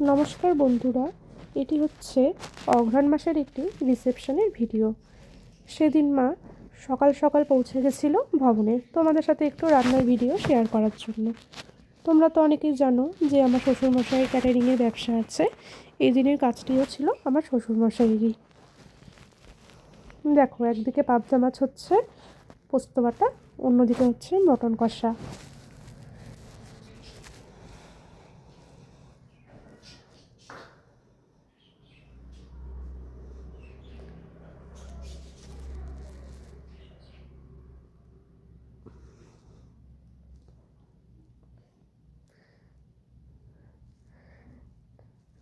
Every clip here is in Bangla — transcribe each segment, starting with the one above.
নমস্কার বন্ধুরা, এটি হচ্ছে অঘ্রাণ মাসের একটি রিসেপশনের ভিডিও। সেদিন মা সকাল সকাল পৌঁছে গেছিলো ভবনে তোমাদের সাথে একটু রান্নার ভিডিও শেয়ার করার জন্য। তোমরা তো অনেকেই জানো যে আমার শ্বশুরমশাইয়ের ক্যাটারিংয়ের ব্যবসা আছে। এই দিনের কাজটিও ছিল আমার শ্বশুরমশাইয়েরই। দেখো, একদিকে পাবদা মাছ হচ্ছে পোস্ত বাটা, অন্যদিকে হচ্ছে মটন কষা।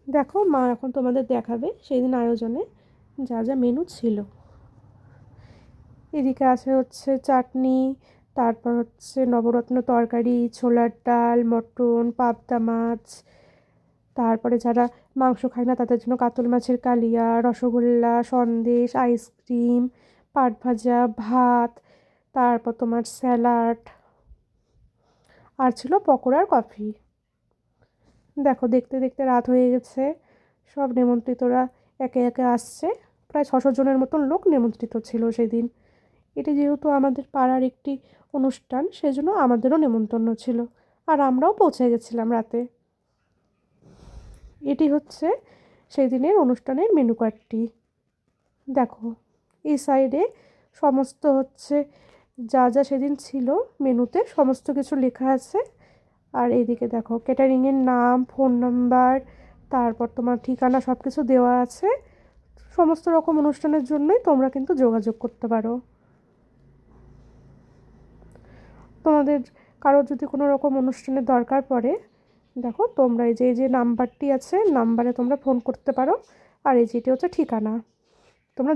দেখো, মা এখন তোমাদের দেখাবে সেই দিন আয়োজনে যা যা মেনু ছিল। এদিকে আছে হচ্ছে চাটনি, তারপর হচ্ছে নবরত্ন তরকারি, ছোলার ডাল, মটন, পাবদা মাছ, তারপরে যারা মাংস খায় না তাদের জন্য কাতল মাছের কালিয়া, রসগোল্লা, সন্দেশ, আইসক্রিম, পাট ভাজা, ভাত, তারপর তোমার স্যালাড, আর ছিল পকোড়া আর কফি। দেখো, দেখতে দেখতে রাত হয়ে গেছে, সব নেমন্ত্রিতরা একে একে আসছে। প্রায় 600 জনের মতন লোক নেমন্ত্রিত ছিল সেদিন। এটি যেহেতু আমাদের পাড়ার একটি অনুষ্ঠান, সেজন্য আমাদেরও নেমন্তন্ন ছিল, আর আমরাও পৌঁছে গেছিলাম রাতে। এটি হচ্ছে সেই দিনের অনুষ্ঠানের মেনু কার্ডটি। দেখো, এই সাইডে সমস্ত হচ্ছে যা যা সেদিন ছিল মেনুতে সমস্ত কিছু লেখা আছে। আর এইদিকে দেখো ক্যাটারিংয়ের নাম, ফোন নাম্বার, তারপর তোমার ঠিকানা সব কিছু দেওয়া আছে। সমস্ত রকম অনুষ্ঠানের জন্যই তোমরা কিন্তু যোগাযোগ করতে পারো। তোমাদের কারোর যদি কোনো রকম অনুষ্ঠানের দরকার পড়ে, দেখো তোমরা এই যে নাম্বারটি আছে, নাম্বারে তোমরা ফোন করতে পারো। আর এই যেটি হচ্ছে ঠিকানা, তোমরা